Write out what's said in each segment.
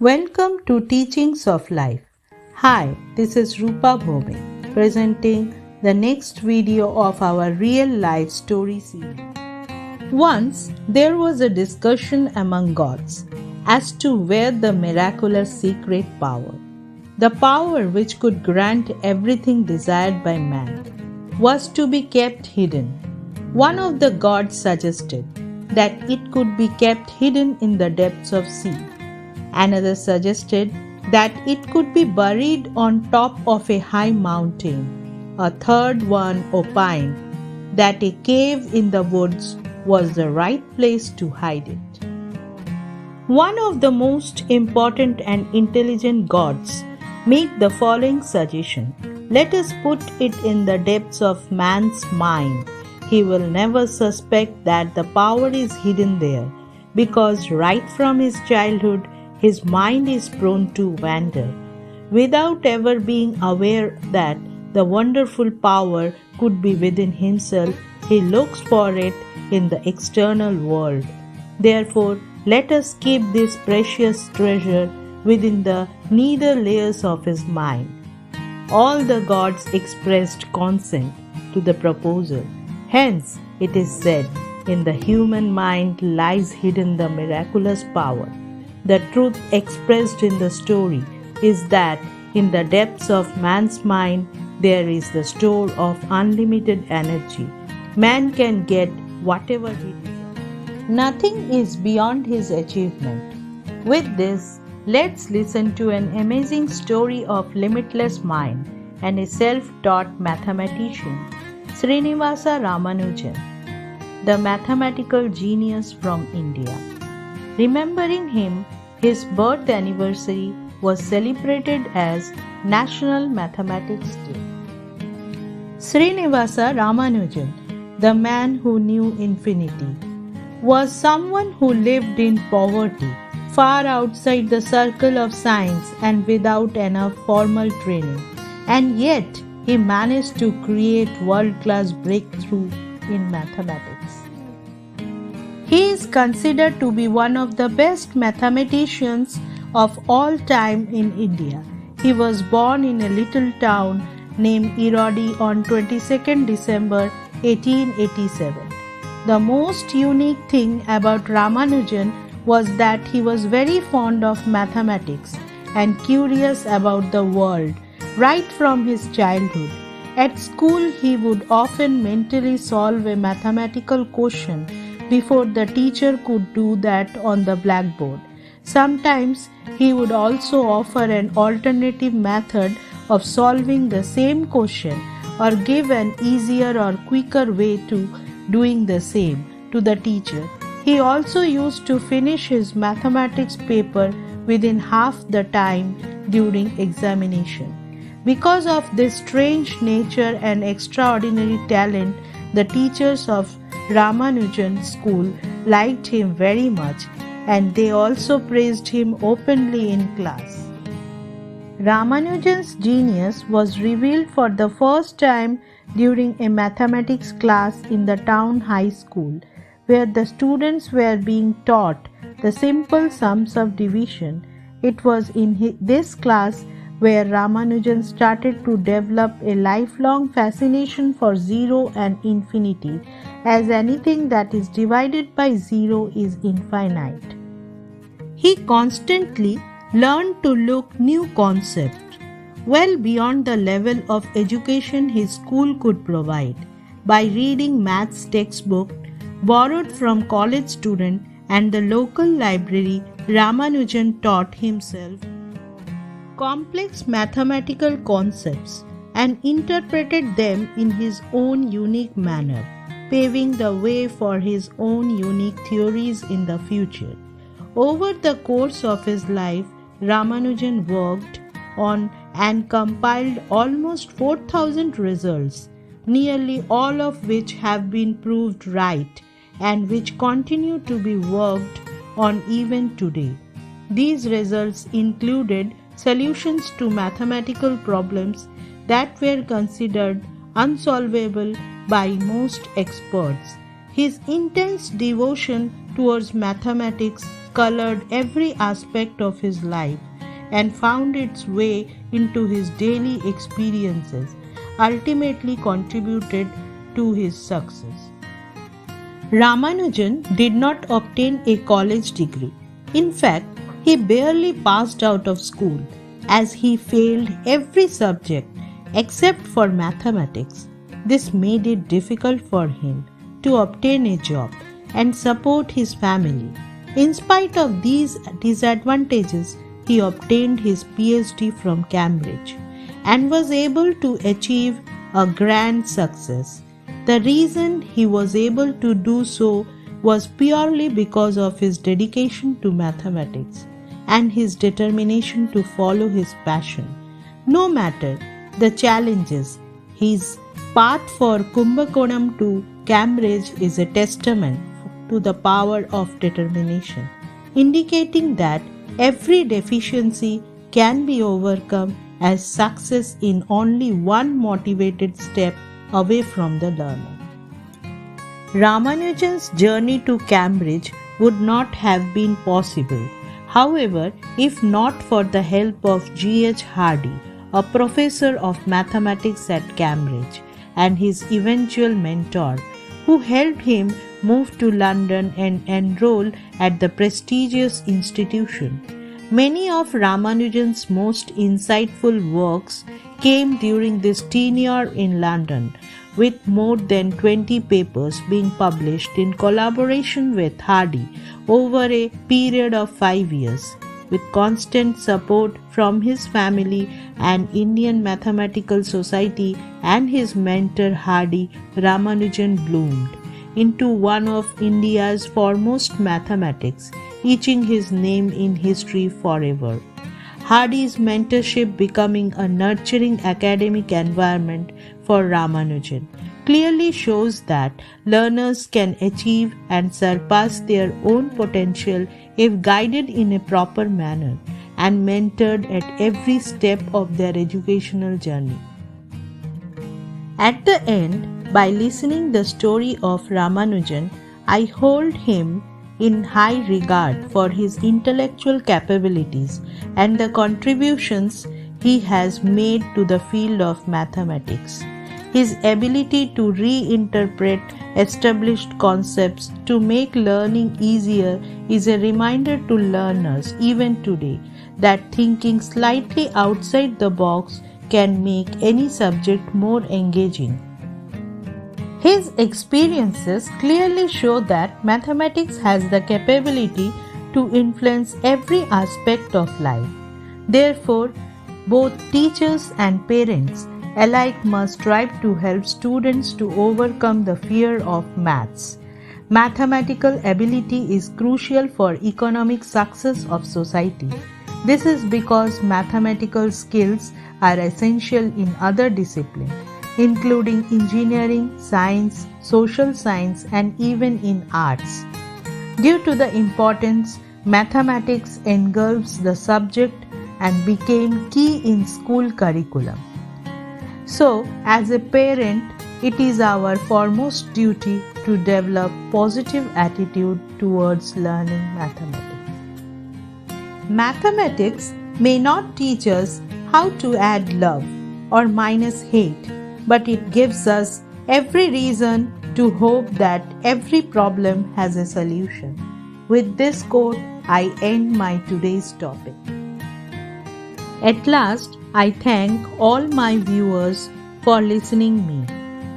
Welcome to Teachings of Life. Hi, this is Rupa Bhome presenting the next video of our real life story series. Once there was a discussion among gods as to where the miraculous secret power, the power which could grant everything desired by man, was to be kept hidden. One of the gods suggested that it could be kept hidden in the depths of sea. Another suggested that it could be buried on top of a high mountain. A third one opined that a cave in the woods was the right place to hide it. One of the most important and intelligent gods made the following suggestion: let us put it in the depths of man's mind. He will never suspect that the power is hidden there, because right from his childhood his mind is prone to wander. Without ever being aware that the wonderful power could be within himself, he looks for it in the external world. Therefore, let us keep this precious treasure within the nether layers of his mind. All the gods expressed consent to the proposal. Hence, it is said, in the human mind lies hidden the miraculous power. The truth expressed in the story is that in the depths of man's mind there is the store of unlimited energy. Man can get whatever he desires. Nothing is beyond his achievement. With this, let's listen to an amazing story of limitless mind and a self-taught mathematician, Srinivasa Ramanujan, the mathematical genius from India. Remembering him, his birth anniversary was celebrated as National Mathematics Day. Srinivasa Ramanujan, the man who knew infinity, was someone who lived in poverty, far outside the circle of science and without enough formal training. And yet, he managed to create world-class breakthrough in mathematics. He is considered to be one of the best mathematicians of all time in India. He was born in a little town named Erode on 22nd December 1887. The most unique thing about Ramanujan was that he was very fond of mathematics and curious about the world right from his childhood. At school, he would often mentally solve a mathematical question before the teacher could do that on the blackboard. Sometimes he would also offer an alternative method of solving the same question or give an easier or quicker way to doing the same to the teacher. He also used to finish his mathematics paper within half the time during examination. Because of this strange nature and extraordinary talent, the teachers of Ramanujan school liked him very much, and they also praised him openly in class. Ramanujan's genius was revealed for the first time during a mathematics class in the town high school, where the students were being taught the simple sums of division. It was in this class where Ramanujan started to develop a lifelong fascination for zero and infinity, as anything that is divided by zero is infinite. He constantly learned to look new concepts well beyond the level of education his school could provide. By reading maths textbooks borrowed from college students and the local library, Ramanujan taught himself complex mathematical concepts and interpreted them in his own unique manner, paving the way for his own unique theories in the future. Over the course of his life, Ramanujan worked on and compiled almost 4,000 results, nearly all of which have been proved right and which continue to be worked on even today. These results included solutions to mathematical problems that were considered unsolvable by most experts. His intense devotion towards mathematics colored every aspect of his life and found its way into his daily experiences, ultimately contributed to his success. Ramanujan did not obtain a college degree. In fact, he barely passed out of school as he failed every subject except for mathematics. This made it difficult for him to obtain a job and support his family. In spite of these disadvantages, he obtained his PhD from Cambridge and was able to achieve a grand success. The reason he was able to do so was purely because of his dedication to mathematics and his determination to follow his passion. No matter the challenges, his path for Kumbakonam to Cambridge is a testament to the power of determination, indicating that every deficiency can be overcome as success in only one motivated step away from the learner. Ramanujan's journey to Cambridge would not have been possible, however, if not for the help of G.H. Hardy, a professor of mathematics at Cambridge, and his eventual mentor, who helped him move to London and enroll at the prestigious institution. Many of Ramanujan's most insightful works came during this tenure in London, with more than 20 papers being published in collaboration with Hardy over a period of 5 years. With constant support from his family and Indian Mathematical Society and his mentor Hardy, Ramanujan bloomed into one of India's foremost mathematics, etching his name in history forever. Hardy's mentorship becoming a nurturing academic environment for Ramanujan clearly shows that learners can achieve and surpass their own potential if guided in a proper manner and mentored at every step of their educational journey. At the end, by listening the story of Ramanujan, I hold him in high regard for his intellectual capabilities and the contributions he has made to the field of mathematics. His ability to reinterpret established concepts to make learning easier is a reminder to learners even today that thinking slightly outside the box can make any subject more engaging. His experiences clearly show that mathematics has the capability to influence every aspect of life. Therefore, both teachers and parents alike must strive to help students to overcome the fear of maths. Mathematical ability is crucial for economic success of society. This is because mathematical skills are essential in other disciplines, including engineering, science, social science, and even in arts. Due to the importance, mathematics engulfs the subject and became key in school curriculum. So, as a parent, it is our foremost duty to develop positive attitude towards learning mathematics. Mathematics may not teach us how to add love or minus hate, but it gives us every reason to hope that every problem has a solution. With this quote, I end my today's topic. At last, I thank all my viewers for listening me.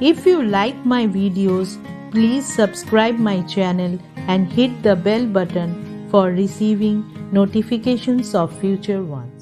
If you like my videos, please subscribe my channel and hit the bell button for receiving notifications of future ones.